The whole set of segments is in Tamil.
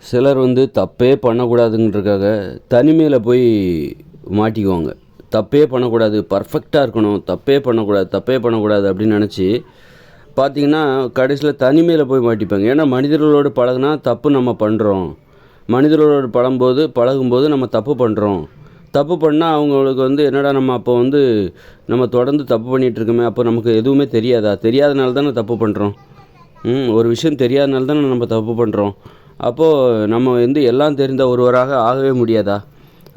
சிலர் வந்து தப்பே பண்ணக்கூடாதுன்றதுக்காக தனிமையில் போய் மாட்டிக்குவாங்க. தப்பே பண்ணக்கூடாது, பர்ஃபெக்டாக இருக்கணும், தப்பே பண்ணக்கூடாது அப்படின்னு நினச்சி பார்த்திங்கன்னா கடைசியில் தனிமையில் போய் மாட்டிப்பாங்க. ஏன்னா மனிதர்களோடு பழகுனா தப்பு நம்ம பண்ணுறோம், மனிதர்களோடு பழகும்போது நம்ம தப்பு பண்ணுறோம். தப்பு பண்ணால் அவங்களுக்கு வந்து என்னடா நம்ம அப்போ வந்து நம்ம தொடர்ந்து தப்பு பண்ணிகிட்ருக்கோமே, அப்போ நமக்கு எதுவுமே தெரியாதனால தானே தப்பு பண்ணுறோம். ஒரு விஷயம் தெரியாதனால தானே நம்ம தப்பு பண்ணுறோம். அப்போது நம்ம வந்து எல்லாம் தெரிந்த ஒருவராக ஆகவே முடியாதா?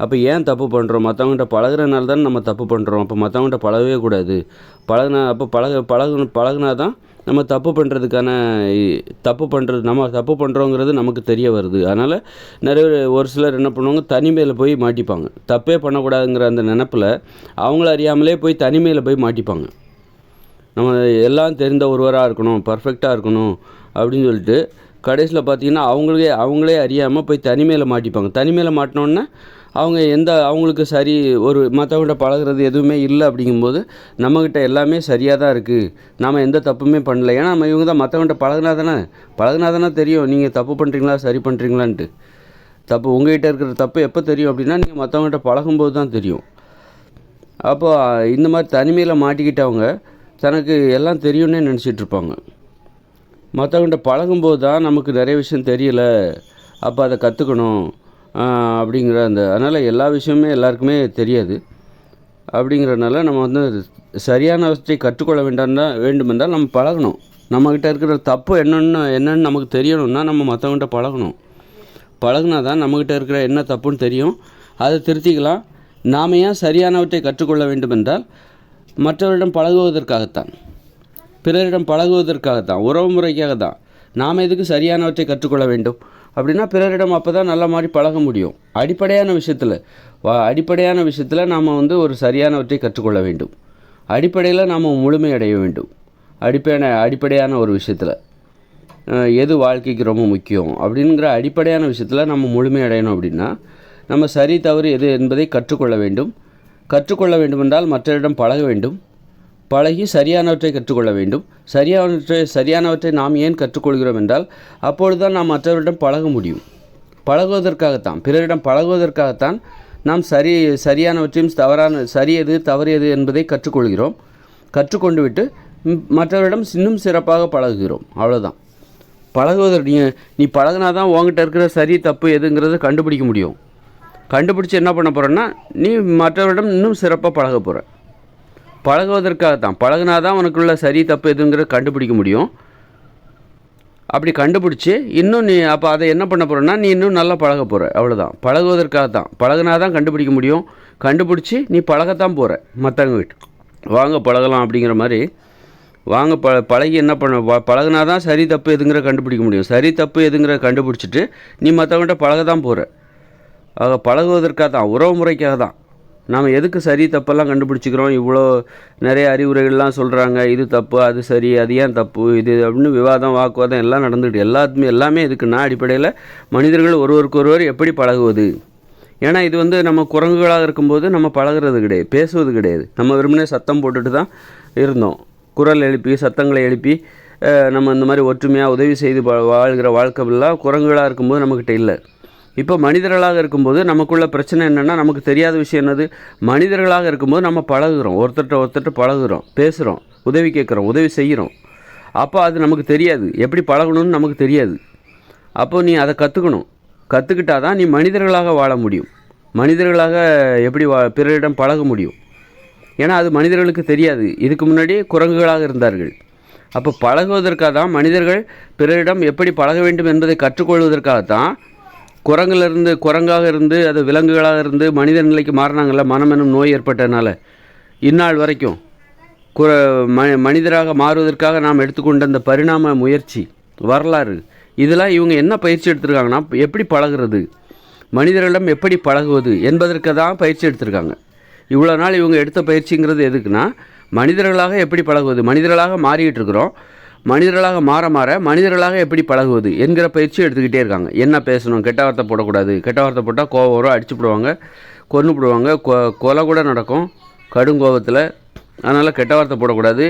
அப்போ ஏன் தப்பு பண்ணுறோம்? மற்றவங்கள்ட்ட பழகுறதுனால தானே நம்ம தப்பு பண்ணுறோம். அப்போ மற்றவங்கள்ட்ட பழகவே கூடாது. அப்போ பழகுனா தான் நம்ம தப்பு பண்ணுறதுக்கான நம்ம தப்பு பண்ணுறோங்கிறது நமக்கு தெரிய வருது. அதனால் ஒரு சிலர் என்ன பண்ணுவாங்க, தனிமையில் போய் மாட்டிப்பாங்க. தப்பே பண்ணக்கூடாதுங்கிற அந்த நினப்பில் அவங்கள அறியாமலே போய் தனிமையில் போய் மாட்டிப்பாங்க. நம்ம எல்லாம் தெரிந்த ஒருவராக இருக்கணும், பர்ஃபெக்டாக இருக்கணும் அப்படின்னு சொல்லிட்டு கடைசியில் பார்த்திங்கன்னா அவங்களே அறியாமல் போய் தனிமையில் மாட்டிப்பாங்க. தனிமையில் மாட்டினோன்னே அவங்களுக்கு மற்றவங்கள்ட்ட பழகுறது எதுவுமே இல்லை. அப்படிங்கும்போது நம்மக்கிட்ட எல்லாமே சரியாக தான் இருக்குது, நாம் எந்த தப்புமே பண்ணல. ஏன்னா இவங்க தான் மற்றவங்கள்ட்ட பழகுனா தானே தெரியும் நீங்கள் தப்பு பண்ணுறீங்களா சரி பண்ணுறீங்களான்ட்டு. உங்கள்கிட்ட இருக்கிற தப்பு எப்போ தெரியும் அப்படின்னா நீங்கள் மற்றவங்கள்ட்ட பழகும்போது தான் தெரியும். அப்போது இந்த மாதிரி தனிமையில் மாட்டிக்கிட்டவங்க தனக்கு எல்லாம் தெரியும்னே நினச்சிட்ருப்பாங்க. மற்றவங்கள்ட்ட பழகும்போது தான் நமக்கு நிறைய விஷயம் தெரியல, அப்போ அதை கற்றுக்கணும் அப்படிங்கிற அதனால் எல்லா விஷயமே எல்லாருக்குமே தெரியாது. அப்படிங்கிறதுனால நம்ம வந்து சரியானவற்றை கற்றுக்கொள்ள வேண்டுமென்றால் நம்ம பழகணும். நம்மக்கிட்ட இருக்கிற தப்பு என்னென்னு நமக்கு தெரியணும்னா நம்ம மற்றவங்கள்ட்ட பழகுனா தான் நம்மக்கிட்ட இருக்கிற என்ன தப்புன்னு தெரியும், அதை திருத்திக்கலாம். நாம் ஏன் சரியானவற்றை கற்றுக்கொள்ள வேண்டுமென்றால் மற்றவரிடம் பழகுவதற்காகத்தான், பிறரிடம் பழகுவதற்காகத்தான், உறவு முறைக்காக தான். நாம் எதுக்கு சரியானவற்றை கற்றுக்கொள்ள வேண்டும் அப்படின்னா பிறரிடம் அப்போ தான் நல்ல மாதிரி பழக முடியும். அடிப்படையான விஷயத்தில் நாம் வந்து ஒரு சரியானவற்றை கற்றுக்கொள்ள வேண்டும். அடிப்படையில் நாம் முழுமையடைய வேண்டும். அடிப்படையான ஒரு விஷயத்தில் எது வாழ்க்கைக்கு ரொம்ப முக்கியம் அப்படிங்கிற அடிப்படையான விஷயத்தில் நம்ம முழுமையடையணும். அப்படின்னா நம்ம சரி தவறு எது என்பதை கற்றுக்கொள்ள வேண்டுமென்றால் மற்றவரிடம் பழக வேண்டும். பழகி சரியானவற்றை கற்றுக்கொள்ள வேண்டும். சரியானவற்றை நாம் ஏன் கற்றுக்கொள்கிறோம் என்றால் அப்பொழுது தான் நாம் மற்றவரிடம் பழக முடியும். பிறரிடம் பழகுவதற்காகத்தான் நாம் சரியானவற்றையும் சரி எது தவறு எது என்பதை கற்றுக்கொள்கிறோம். கற்றுக்கொண்டு விட்டு மற்றவரிடம் இன்னும் சிறப்பாக பழகுகிறோம். அவ்வளோதான். நீ பழகினா தான் உங்ககிட்ட இருக்கிற சரி தப்பு எதுங்கிறத கண்டுபிடிக்க முடியும். கண்டுபிடிச்சி என்ன பண்ண போகிறேன்னா நீ மற்றவரிடம் இன்னும் சிறப்பாக பழக போகிற. பழகுனா தான் உனக்குள்ள சரி தப்பு எதுங்கிறத கண்டுபிடிக்க முடியும். அப்படி கண்டுபிடிச்சி இன்னும் நீ அப்போ அதை என்ன பண்ண போகிறேன்னா நீ இன்னும் நல்லா பழக போகிற. அவ்வளோதான். பழகுனா தான் கண்டுபிடிக்க முடியும். கண்டுபிடிச்சி நீ பழகத்தான் போகிற. மற்றவங்க வாங்க பழகலாம் அப்படிங்கிற மாதிரி பழகி என்ன பழகுனா தான் சரி தப்பு எதுங்கிற கண்டுபிடிக்க முடியும். சரி தப்பு எதுங்கிற கண்டுபிடிச்சிட்டு நீ மற்றவங்கள்ட்ட பழகத்தான் போகிற. ஆக பழகுவதற்காக தான், உறவு முறைக்காக தான். நாம் எதுக்கு சரி தப்பெல்லாம் கண்டுபிடிச்சிக்கிறோம்? இவ்வளோ நிறைய அறிவுரைகள்லாம் சொல்கிறாங்க, இது தப்பு அது சரி அது ஏன் தப்பு இது அப்படின்னு வாக்குவாதம் எல்லாம் நடந்துக்கிட்டு எல்லாமே எதுக்குன்னா அடிப்படையில் மனிதர்கள் ஒருவருக்கொருவர் எப்படி பழகுவது. ஏன்னா இது வந்து நம்ம குரங்குகளாக இருக்கும்போது நம்ம பழகிறது கிடையாது, பேசுவது கிடையாது. நம்ம வெறுமனே சத்தம் போட்டுட்டு தான் இருந்தோம். குரல் எழுப்பி சத்தங்களை எழுப்பி நம்ம இந்த மாதிரி ஒற்றுமையாக உதவி செய்து வாழ்கிற வாழ்க்கைலாம் குரங்குகளாக இருக்கும்போது நம்மக்கிட்ட இல்லை. இப்போ மனிதர்களாக இருக்கும்போது நமக்குள்ள பிரச்சனை என்னென்னா, நமக்கு தெரியாத விஷயம் என்னது, மனிதர்களாக இருக்கும்போது நம்ம பழகுகிறோம், ஒருத்தர்கிட்ட பழகுகிறோம், பேசுகிறோம், உதவி கேட்குறோம், உதவி செய்கிறோம். அப்போ அது நமக்கு தெரியாது, எப்படி பழகணும்னு நமக்கு தெரியாது. அப்போது நீ அதை கற்றுக்கிட்டா தான் நீ மனிதர்களாக வாழ முடியும். மனிதர்களாக எப்படி பிறரிடம் பழக முடியும். ஏன்னா அது மனிதர்களுக்கு தெரியாது. இதுக்கு முன்னாடி குரங்குகளாக இருந்தார்கள். அப்போ பழகுவதற்காக தான் மனிதர்கள் பிறரிடம் எப்படி பழக வேண்டும் என்பதை கற்றுக்கொள்வதற்காகத்தான் குரங்காக இருந்து அது விலங்குகளாக இருந்து மனித நிலைக்கு மாறினாங்கல்ல. மனம் எனும் நோய் ஏற்பட்டதுனால இந்நாள் வரைக்கும் மனிதராக மாறுவதற்காக நாம் எடுத்துக்கொண்ட அந்த பரிணாம முயற்சி வரலாறு, இதெல்லாம் இவங்க என்ன பயிற்சி எடுத்திருக்காங்கன்னா எப்படி பழகிறது, மனிதர்களிடம் எப்படி பழகுவது என்பதற்கு தான் பயிற்சி எடுத்திருக்காங்க. இவ்வளோ நாள் இவங்க எடுத்த பயிற்சிங்கிறது எதுக்குன்னா மனிதர்களாக எப்படி பழகுவது, மனிதர்களாக மாறிக்கிட்டு இருக்கிறோம். மனிதர்களாக மாற மனிதர்களாக எப்படி பழகுவது என்கிற பயிற்சி எடுத்துக்கிட்டே இருக்காங்க. என்ன பேசணும், கெட்ட வார்த்தை போடக்கூடாது, கெட்ட வார்த்தை போட்டால் கோவம் வரும், அடிச்சு போடுவாங்க, கொன்று போடுவாங்க, கொலை கூட நடக்கும் கடும் கோபத்தில். அதனால் கெட்ட வார்த்தை போடக்கூடாது,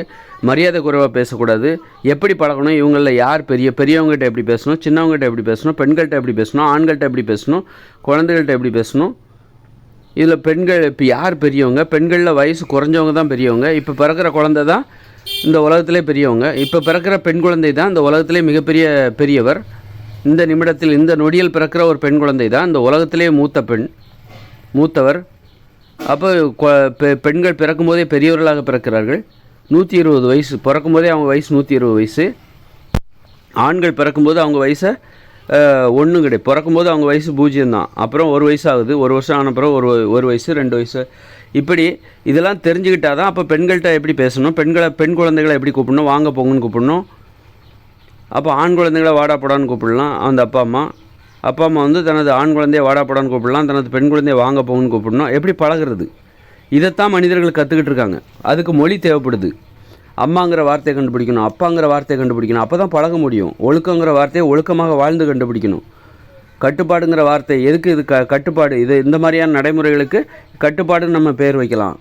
மரியாதை குறைவாக பேசக்கூடாது. எப்படி பழகணும், இவங்களில் யார் பெரியவங்ககிட்ட எப்படி பேசணும், சின்னவங்ககிட்ட எப்படி பேசணும், பெண்கள்கிட்ட எப்படி பேசணும், ஆண்கள்கிட்ட எப்படி பேசணும், குழந்தைகள்கிட்ட எப்படி பேசணும். இதில் பெண்கள் இப்போ யார் பெரியவங்க, பெண்களில் வயசு குறைஞ்சவங்க தான் பெரியவங்க. இப்போ பிறக்கிற குழந்தை தான் இந்த உலகத்திலே பெரியவங்க. இப்போ பிறக்கிற பெண் குழந்தை தான் இந்த உலகத்திலே மிகப்பெரிய பெரியவர். இந்த நிமிடத்தில் இந்த நொடியில் பிறக்கிற ஒரு பெண் குழந்தை தான் இந்த உலகத்திலே மூத்தவர். அப்போ பெண்கள் பிறக்கும்போதே பெரியவர்களாக பிறக்கிறார்கள். 120 வயசு பிறக்கும்போதே அவங்க வயசு 120 வயசு. ஆண்கள் பிறக்கும்போது அவங்க வயசை ஒன்றும் கிடையாது. பிறக்கும்போது அவங்க வயசு 0 தான். அப்புறம் 1 வயசு ஆகுது, 1 வருஷம் ஆன பிறகு ஒரு வயசு, 2 வயசு. இப்படி இதெல்லாம் தெரிஞ்சுக்கிட்டால் தான் அப்போ பெண்கள்கிட்ட எப்படி பேசணும், பெண் குழந்தைகளை எப்படி கூப்பிடணும், வாங்க போங்கன்னு கூப்பிடணும். அப்போ ஆண் குழந்தைகளை வாடா போடான்னு கூப்பிடலாம் அந்த அப்பா அம்மா வந்து தனது ஆண் குழந்தைய வாடா போடான்னு கூப்பிடலாம், தனது பெண் குழந்தைய வாங்க போங்கன்னு கூப்பிடணும். எப்படி பழகிறது, இதைத்தான் மனிதர்கள் கற்றுக்கிட்டு இருக்காங்க. அதுக்கு மொழி தேவைப்படுது. அம்மாங்கிற வார்த்தையை கண்டுபிடிக்கணும், அப்பாங்கிற வார்த்தையை கண்டுபிடிக்கணும், அப்போ தான் பழக முடியும். ஒழுக்கங்கிற வார்த்தையை ஒழுக்கமாக வாழ்ந்து கண்டுபிடிக்கணும். கட்டுப்பாடுங்கிற வார்த்தை எதுக்கு, இது கட்டுப்பாடு, இது இந்த மாதிரியான நடைமுறைகளுக்கு கட்டுப்பாடுன்னு நம்ம பேர் வைக்கலாம்.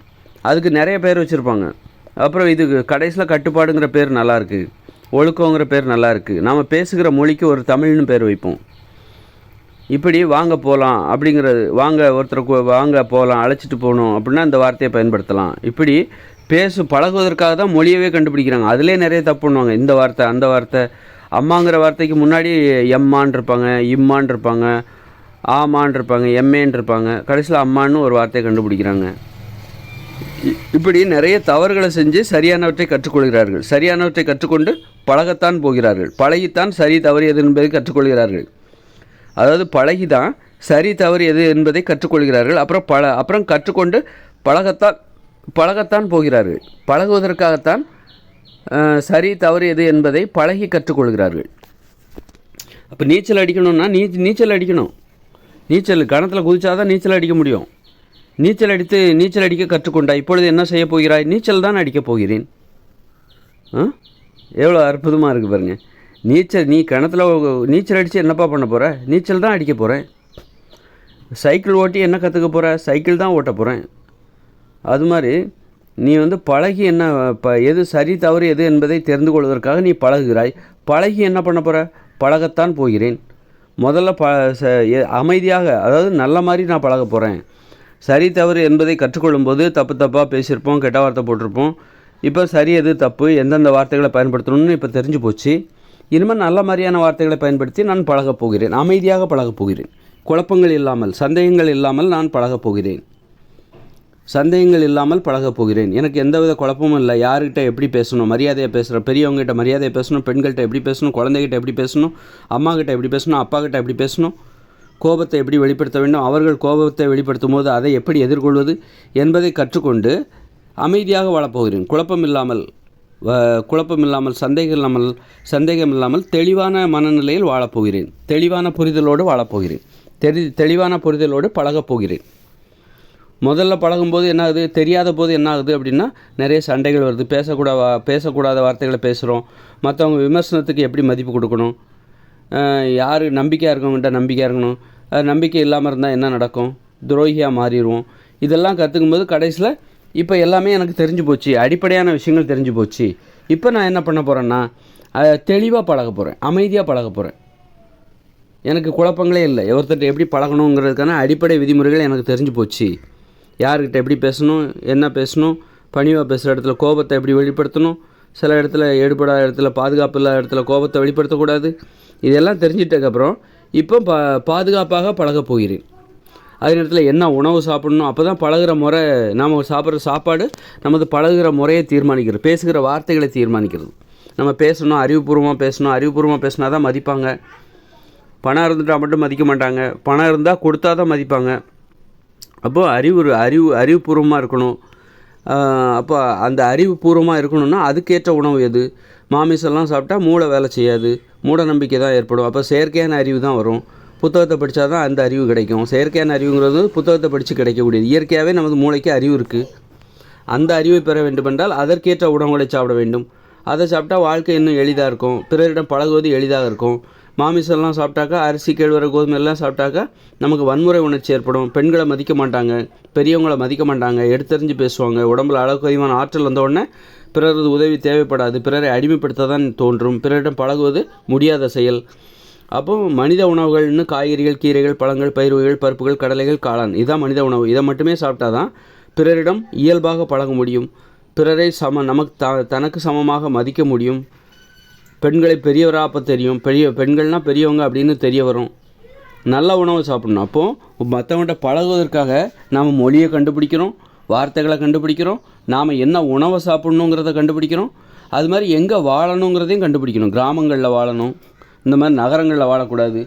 அதுக்கு நிறைய பேர் வச்சுருப்பாங்க. அப்புறம் இதுக்கு கடைசியில் கட்டுப்பாடுங்கிற பேர் நல்லாயிருக்கு, ஒழுக்கங்கிற பேர் நல்லாயிருக்கு. நாம் பேசுகிற மொழிக்கு ஒரு தமிழ்னு பேர் வைப்போம். இப்படி வாங்க போகலாம் அப்படிங்கிறது, ஒருத்தருக்கு வாங்க போகலாம், அழைச்சிட்டு போகணும் அப்படின்னா இந்த வார்த்தையை பயன்படுத்தலாம். இப்படி பழகுவதற்காக தான் மொழியவே கண்டுபிடிக்கிறாங்க. அதிலே நிறைய தப்பு பண்ணுவாங்க. இந்த வார்த்தை அந்த வார்த்தை. அம்மாங்கிற வார்த்தைக்கு முன்னாடி எம்மான் இருப்பாங்க, இம்மான் இருப்பாங்க, ஆமான் இருப்பாங்க, எம்ஏன் இருப்பாங்க. கடைசியில் அம்மான்னு ஒரு வார்த்தையை கண்டுபிடிக்கிறாங்க. இப்படி நிறைய தவறுகளை செஞ்சு சரியானவற்றை கற்றுக்கொள்கிறார்கள். சரியானவற்றை கற்றுக்கொண்டு பழகத்தான் போகிறார்கள். பழகித்தான் சரி தவறு எது என்பதை கற்றுக்கொள்கிறார்கள். அதாவது பழகி தான் சரி தவறு எது என்பதை கற்றுக்கொள்கிறார்கள். அப்புறம் கற்றுக்கொண்டு பழகத்தான் போகிறார்கள். பழகுவதற்காகத்தான் சரி தவறு எது என்பதை பழகி கற்றுக்கொள்கிறார்கள். அப்போ நீச்சல் அடிக்கணும்னா நீச்சல் அடிக்கணும். நீச்சல் கணத்தில் குதிச்சாதான் நீச்சல் அடிக்க முடியும். நீச்சல் அடிக்க கற்றுக்கொண்டா இப்பொழுது என்ன செய்ய போகிறாய்? நீச்சல் தான் அடிக்கப் போகிறேன். எவ்வளோ அற்புதமாக இருக்குது பாருங்கள். நீ கிணத்துல நீச்சல் அடித்து என்னப்பா பண்ண போகிற? நீச்சல் தான் அடிக்க போகிறேன். சைக்கிள் ஓட்டி என்ன கற்றுக்க போகிற? சைக்கிள் தான் ஓட்ட போகிறேன். அது மாதிரி நீ வந்து பழகி எது சரி தவறு எது என்பதை தெரிந்து கொள்வதற்காக நீ பழகுகிறாய். பழகி என்ன பண்ண போகிற? பழகத்தான் போகிறேன். முதல்ல அமைதியாக, அதாவது நல்ல மாதிரி நான் பழக போகிறேன். சரி தவறு என்பதை கற்றுக்கொள்ளும்போது தப்பாக பேசியிருப்போம், கெட்ட வார்த்தை போட்டிருப்போம். இப்போ சரி எது தப்பு, எந்தெந்த வார்த்தைகளை பயன்படுத்தணும்னு இப்போ தெரிஞ்சு போச்சு. இனிமேல் நல்ல மாதிரியான வார்த்தைகளை பயன்படுத்தி நான் பழகப் போகிறேன். அமைதியாக பழகப் போகிறேன். குழப்பங்கள் இல்லாமல், சந்தேகங்கள் இல்லாமல் நான் பழகப் போகிறேன். பழகப் போகிறேன். எனக்கு எந்தவித குழப்பமும் இல்லை. யார்கிட்ட எப்படி பேசணும், மரியாதையாக பேசுகிறேன். பெரியவங்ககிட்ட மரியாதையாக பேசணும், பெண்கள்கிட்ட எப்படி பேசணும், குழந்தைகிட்ட எப்படி பேசணும், அம்மாக்கிட்ட எப்படி பேசணும், அப்பாக்கிட்ட எப்படி பேசணும், கோபத்தை எப்படி வெளிப்படுத்த வேண்டும், அவர்கள் கோபத்தை வெளிப்படுத்தும் போது அதை எப்படி எதிர்கொள்வது என்பதை கற்றுக்கொண்டு அமைதியாக வாழப்போகிறேன். குழப்பம் இல்லாமல் சந்தேகம் இல்லாமல் தெளிவான மனநிலையில் வாழப்போகிறேன். தெளிவான புரிதலோடு வாழப்போகிறேன். தெளிவான புரிதலோடு பழகப் போகிறேன். முதல்ல பழகும்போது என்ன ஆகுது, தெரியாத போது என்ன ஆகுது அப்படின்னா நிறைய சண்டைகள் வருது. பேசக்கூடாத வார்த்தைகளை பேசுகிறோம். மற்றவங்க விமர்சனத்துக்கு எப்படி மதிப்பு கொடுக்கணும், யார் நம்பிக்கையாக இருக்கவங்கள்ட்ட நம்பிக்கையாக இருக்கணும், நம்பிக்கை இல்லாமல் இருந்தால் என்ன நடக்கும், துரோகியாக மாறிடுவோம். இதெல்லாம் கற்றுக்கும்போது கடைசியில் இப்போ எல்லாமே எனக்கு தெரிஞ்சு போச்சு, அடிப்படையான விஷயங்கள் தெரிஞ்சு போச்சு. இப்போ நான் என்ன பண்ண போகிறேன்னா தெளிவாக பழக போகிறேன், அமைதியாக பழக போகிறேன். எனக்கு குழப்பங்களே இல்லை. ஒருத்தர்கிட்ட எப்படி பழகணுங்கிறதுக்கான அடிப்படை விதிமுறைகள் எனக்கு தெரிஞ்சு போச்சு. யார்கிட்ட எப்படி பேசணும், என்ன பேசணும், பணிவாக பேசுகிற இடத்துல கோபத்தை எப்படி வெளிப்படுத்தணும், சில இடத்துல எடுபடாத இடத்துல, பாதுகாப்பு இல்லாத இடத்துல கோபத்தை வெளிப்படுத்தக்கூடாது. இதெல்லாம் தெரிஞ்சிட்டதுக்கப்புறம் இப்போ பாதுகாப்பாக பழகப் போகிறேன். அதே நேரத்தில் என்ன உணவு சாப்பிடணும், அப்போ தான் பழகுற முறை, நாம் சாப்பிட்ற சாப்பாடு நமது பழகுற முறையை தீர்மானிக்கிறது, பேசுகிற வார்த்தைகளை தீர்மானிக்கிறது. நம்ம பேசணும், அறிவுபூர்வமாக பேசினா தான் மதிப்பாங்க. பணம் இருந்துட்டால் மட்டும் மதிக்க மாட்டாங்க. பணம் இருந்தால் கொடுத்தா தான் மதிப்பாங்க. அப்போது அறிவுபூர்வமாக இருக்கணும். அப்போ அந்த அறிவுபூர்வமாக இருக்கணும்னா அதுக்கேற்ற உணவு எது? மாமிசெல்லாம் சாப்பிட்டா மூளை வேலை செய்யாது, மூட நம்பிக்கை தான் ஏற்படும். அப்போ செயற்கையான அறிவு தான் வரும். புத்தகத்தை படித்தா தான் அந்த அறிவு கிடைக்கும். செயற்கையான அறிவுங்கிறது புத்தகத்தை படித்து கிடைக்கக்கூடியது. இயற்கையாகவே நமது மூளைக்கு அறிவு இருக்குது. அந்த அறிவை பெற வேண்டுமென்றால் அதற்கேற்ற உணவுகளை சாப்பிட வேண்டும். அதை சாப்பிட்டா வாழ்க்கை இன்னும் எளிதாக இருக்கும். பிறரிடம் பழகுவது எளிதாக இருக்கும். மாமிசம்லாம் சாப்பிட்டாக்கா, அரிசி கேழ்வரகு கோதுமை எல்லாம் சாப்பிட்டாக்கா நமக்கு வன்முறை உணர்ச்சி ஏற்படும். பெண்களை மதிக்க மாட்டாங்க, பெரியவங்களை மதிக்க மாட்டாங்க, எடுத்தறிஞ்சு பேசுவாங்க. உடம்புல அளவுக்கு அதிகமான ஆற்றல் வந்தவுடனே பிறரது உதவி தேவைப்படாது, பிறரை அடிமைப்படுத்த தான் தோன்றும், பிறரிடம் பழகுவது முடியாத செயல். அப்போ மனித உணவுகள்னு காய்கறிகள், கீரைகள், பழங்கள், பயிர் வகைகள், பருப்புகள், கடலைகள், காளான், இதுதான் மனித உணவு. இதை மட்டுமே சாப்பிட்டா தான் பிறரிடம் இயல்பாக பழக முடியும், பிறரை தனக்கு சமமாக மதிக்க முடியும். பெண்களை பெரியவராக அப்போ தெரியும், பெண்கள்னால் பெரியவங்க அப்படின்னு தெரிய வரும். நல்ல உணவு சாப்பிட்ணும். அப்போது மற்றவங்கள்ட்ட பழகுவதற்காக நாம் மொழியை கண்டுபிடிக்கிறோம், வார்த்தைகளை கண்டுபிடிக்கிறோம், நாம் என்ன உணவை சாப்பிட்ணுங்கிறத கண்டுபிடிக்கிறோம். அது மாதிரி எங்கே வாழணுங்கிறதையும் கண்டுபிடிக்கணும். கிராமங்களில் வாழணும், இந்த மாதிரி நகரங்களில் வாழக்கூடாது.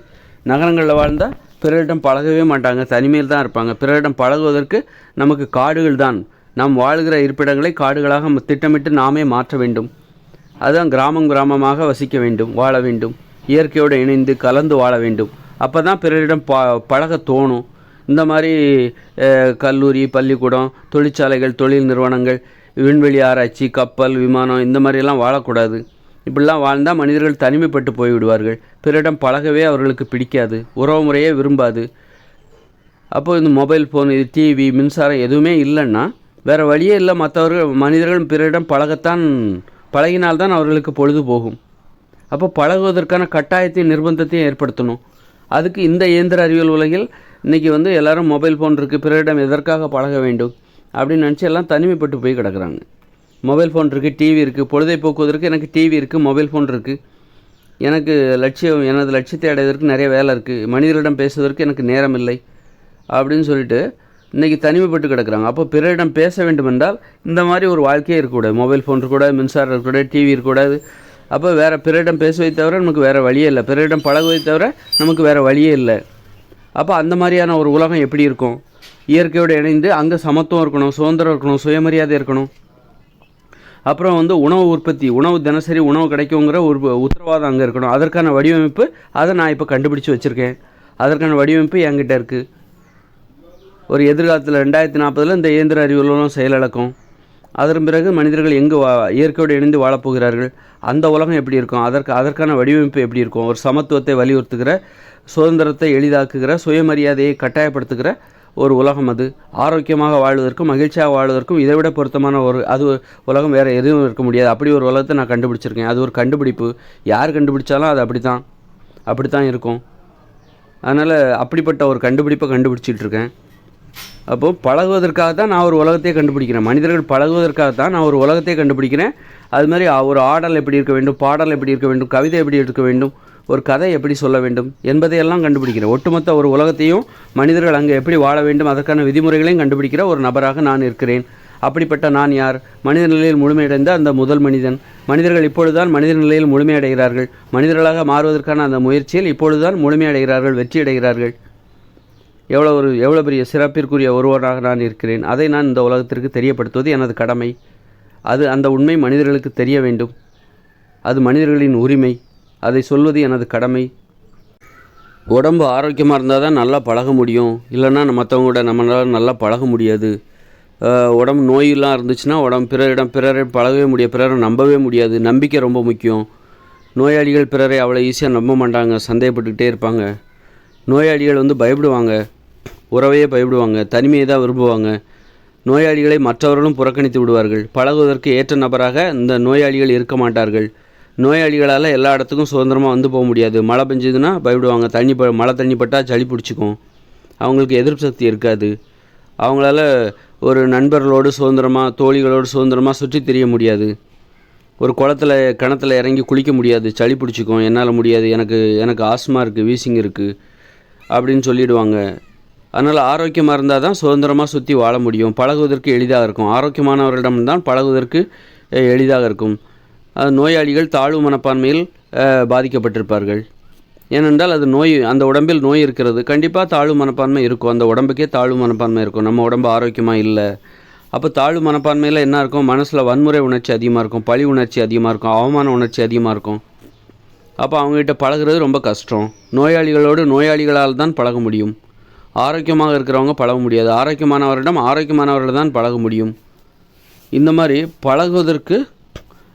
நகரங்களில் வாழ்ந்தால் பிறரிடம் பழகவே மாட்டாங்க, தனிமையில் தான் இருப்பாங்க. பிறரிடம் பழகுவதற்கு நமக்கு காடுகள் தான். நாம் வாழ்கிற இருப்பிடங்களை காடுகளாக திட்டமிட்டு நாமே மாற்ற வேண்டும். அதுதான் கிராமமாக வசிக்க வேண்டும், வாழ வேண்டும், இயற்கையோடு இணைந்து கலந்து வாழ வேண்டும். அப்போ தான் பிறரிடம் பழக தோணும். இந்த மாதிரி கல்லூரி, பள்ளிக்கூடம், தொழிற்சாலைகள், தொழில் நிறுவனங்கள், விண்வெளி ஆராய்ச்சி, கப்பல், விமானம், இந்த மாதிரியெல்லாம் வாழக்கூடாது. இப்படிலாம் வாழ்ந்தால் மனிதர்கள் தனிமைப்பட்டு போய்விடுவார்கள். பிறரிடம் பழகவே அவர்களுக்கு பிடிக்காது, உறவு முறையே விரும்பாது. அப்போது இந்த மொபைல் ஃபோன், இது டிவி, மின்சாரம் எதுவுமே இல்லைன்னா வேறு வழியே இல்லை. மனிதர்கள் பிறரிடம் பழகினால்தான் அவர்களுக்கு பொழுது போகும். அப்போ பழகுவதற்கான கட்டாயத்தையும் நிர்பந்தத்தையும் ஏற்படுத்தணும். அதுக்கு இந்த இயந்திர அறிவியல் உலகில் இன்றைக்கி எல்லோரும் மொபைல் ஃபோன் இருக்குது, பிறரிடம் எதற்காக பழக வேண்டும் அப்படின்னு நினச்சி எல்லாம் தனிமைப்பட்டு போய் கிடக்குறாங்க. மொபைல் ஃபோன் இருக்குது, டிவி இருக்குது, பொழுதை போக்குவதற்கு எனக்கு டிவி இருக்குது, மொபைல் ஃபோன் இருக்குது, எனக்கு எனது லட்சியத்தை அடைவதற்கு நிறைய வேலை இருக்குது, மனிதர்களிடம் பேசுவதற்கு எனக்கு நேரம் இல்லை அப்படின்னு சொல்லிட்டு இன்றைக்கி தனிமைப்பட்டு கிடக்குறாங்க. அப்போ பிறரிடம் பேச வேண்டும் என்றால் இந்த மாதிரி ஒரு வாழ்க்கையே இருக்கக்கூடாது. மொபைல் ஃபோன் இருக்கக்கூடாது, மின்சாரம் இருக்கக்கூடாது, டிவி இருக்கக்கூடாது. அப்போ வேறு பிறரிடம் பேசுவதை தவிர நமக்கு வேறு வழியே இல்லை, பிறரிடம் பழகுவதை தவிர நமக்கு வேறு வழியே இல்லை. அப்போ அந்த மாதிரியான ஒரு உலகம் எப்படி இருக்கும்? இயற்கையோடு இணைந்து அங்கே சமத்துவம் இருக்கணும், சுதந்திரம் இருக்கணும், சுயமரியாதை இருக்கணும். அப்புறம் உணவு உற்பத்தி, தினசரி உணவு கிடைக்குங்கிற ஒரு உத்தரவாதம் அங்கே இருக்கணும். அதற்கான வடிவமைப்பு அதை நான் இப்போ கண்டுபிடிச்சி வச்சுருக்கேன். அதற்கான வடிவமைப்பு என்கிட்ட இருக்குது. ஒரு எதிர்காலத்தில் 2040 இந்த இயந்திர அறிவியலும் செயலிழக்கும். அதன் பிறகு மனிதர்கள் எங்கே இயற்கையோடு இணைந்து வாழப்போகிறார்கள், அந்த உலகம் எப்படி இருக்கும், அதற்கான வடிவமைப்பு எப்படி இருக்கும்? ஒரு சமத்துவத்தை வலியுறுத்துகிற, சுதந்திரத்தை எளிதாக்குகிற, சுயமரியாதையை கட்டாயப்படுத்துகிற ஒரு உலகம். அது ஆரோக்கியமாக வாழ்வதற்கும் மகிழ்ச்சியாக வாழ்வதற்கும் இதைவிட பொருத்தமான உலகம் வேறு எதுவும் இருக்க முடியாது. அப்படி ஒரு உலகத்தை நான் கண்டுபிடிச்சிருக்கேன். அது ஒரு கண்டுபிடிப்பு. யார் கண்டுபிடிச்சாலும் அது அப்படித்தான் இருக்கும். அதனால் அப்படிப்பட்ட ஒரு கண்டுபிடிப்பை கண்டுபிடிச்சிட்ருக்கேன். அப்போது பழகுவதற்காக தான் நான் ஒரு உலகத்தையே கண்டுபிடிக்கிறேன். மனிதர்கள் பழகுவதற்காக தான் நான் ஒரு உலகத்தையே கண்டுபிடிக்கிறேன். அது மாதிரி ஒரு ஆடல் எப்படி இருக்க வேண்டும், பாடல் எப்படி இருக்க வேண்டும், கவிதை எப்படி இருக்க வேண்டும், ஒரு கதை எப்படி சொல்ல வேண்டும் என்பதையெல்லாம் கண்டுபிடிக்கிறேன். ஒட்டுமொத்த ஒரு உலகத்தையும் மனிதர்கள் அங்கே எப்படி வாழ வேண்டும் அதற்கான விதிமுறைகளையும் கண்டுபிடிக்கிற ஒரு நபராக நான் இருக்கிறேன். அப்படிப்பட்ட நான் யார்? மனித நிலையில் முழுமையடைந்த அந்த முதல் மனிதன். மனிதர்கள் இப்பொழுதுதான் மனித நிலையில் முழுமையடைகிறார்கள். மனிதர்களாக மாறுவதற்கான அந்த முயற்சியில் இப்பொழுதுதான் முழுமையடைகிறார்கள், வெற்றியடைகிறார்கள். எவ்வளோ பெரிய சிறப்பிற்குரிய ஒருவராக நான் இருக்கிறேன். அதை நான் இந்த உலகத்திற்கு தெரியப்படுத்துவது எனது கடமை. அந்த உண்மை மனிதர்களுக்கு தெரிய வேண்டும். அது மனிதர்களின் உரிமை. அதை சொல்வது எனது கடமை. உடம்பு ஆரோக்கியமாக இருந்தால் தான் நல்லா பழக முடியும். இல்லைன்னா மற்றவங்களோட நம்மளால் நல்லா பழக முடியாது. உடம்பு நோயெல்லாம் இருந்துச்சுன்னா பிறரை பழகவே முடியாது, பிறரை நம்பவே முடியாது. நம்பிக்கை ரொம்ப முக்கியம். நோயாளிகள் பிறரை அவ்வளோ ஈஸியாக நம்ப மாட்டாங்க, சந்தேகப்பட்டுக்கிட்டே இருப்பாங்க. நோயாளிகள் பயப்படுவாங்க, உறவையே பயப்படுவாங்க, தனிமையை தான் விரும்புவாங்க. நோயாளிகளை மற்றவர்களும் புறக்கணித்து விடுவார்கள். பழகுவதற்கு ஏற்ற நபராக இந்த நோயாளிகள் இருக்க மாட்டார்கள். நோயாளிகளால் எல்லா இடத்துக்கும் சுதந்திரமாக போக முடியாது. மழை பெஞ்சதுன்னா பயப்படுவாங்க, மழை தண்ணி பட்டால் சளி பிடிச்சிக்கும், அவங்களுக்கு எதிர்ப்பு சக்தி இருக்காது. அவங்களால ஒரு நண்பர்களோடு சுதந்திரமாக, தோழிகளோடு சுதந்திரமாக சுற்றி தெரிய முடியாது. ஒரு கிணத்துல இறங்கி குளிக்க முடியாது, சளி பிடிச்சிக்கும், என்னால் முடியாது, எனக்கு ஆஸ்மா இருக்குது, வீசிங் இருக்குது அப்படின்னு சொல்லிவிடுவாங்க. அதனால் ஆரோக்கியமாக இருந்தால் தான் சுதந்திரமாக சுற்றி வாழ முடியும், பழகுவதற்கு எளிதாக இருக்கும். ஆரோக்கியமானவர்களிடம்தான் பழகுவதற்கு எளிதாக இருக்கும். நோயாளிகள் தாழ்வு மனப்பான்மையில் பாதிக்கப்பட்டிருப்பார்கள். ஏனென்றால் அந்த உடம்பில் நோய் இருக்கிறது, கண்டிப்பாக தாழ்வு மனப்பான்மை இருக்கும். அந்த உடம்புக்கே தாழ்வு மனப்பான்மை இருக்கும். நம்ம உடம்பு ஆரோக்கியமாக இல்லை. அப்போ தாழ்வு மனப்பான்மையில் என்ன இருக்கும்? மனசில் வன்முறை உணர்ச்சி அதிகமாக இருக்கும், பழி உணர்ச்சி அதிகமாக இருக்கும், அவமான உணர்ச்சி அதிகமாக இருக்கும். அப்போ அவங்ககிட்ட பழகிறது ரொம்ப கஷ்டம். நோயாளிகளால் தான் பழக முடியும். ஆரோக்கியமாக இருக்கிறவங்க பழக முடியாது. ஆரோக்கியமானவர்கள் தான் பழக முடியும். இந்த மாதிரி பழகுவதற்கு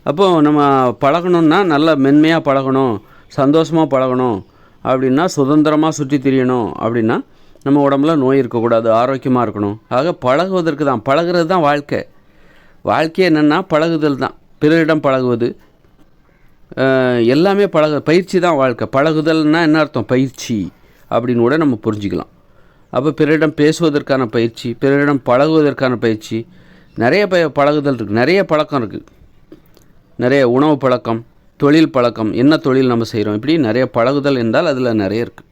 அப்போது நம்ம பழகணுன்னா நல்லா மென்மையாக பழகணும், சந்தோஷமாக பழகணும் அப்படின்னா, சுதந்திரமாக சுற்றி திரியணும் அப்படின்னா, நம்ம உடம்புல நோய் இருக்கக்கூடாது, ஆரோக்கியமாக இருக்கணும். ஆக பழகுவதற்கு தான், பழகிறது தான் வாழ்க்கை. வாழ்க்கை என்னென்னா பழகுதல் தான். பிறரிடம் பழகுவது எல்லாமே பயிற்சி தான் வாழ்க்கை. பழகுதல்னால் என்ன அர்த்தம்? பயிற்சி அப்படின்னு கூட நம்ம புரிஞ்சுக்கலாம். அப்போ பிறரிடம் பேசுவதற்கான பயிற்சி, பிறரிடம் பழகுவதற்கான பயிற்சி, நிறைய பழகுதல் இருக்குது, நிறைய பழக்கம் இருக்குது. நிறைய உணவு பழக்கம், தொழில் பழக்கம், என்ன தொழில் நம்ம செய்கிறோம், இப்படி நிறைய பழகுதல் என்றால் அதில் நிறைய இருக்குது.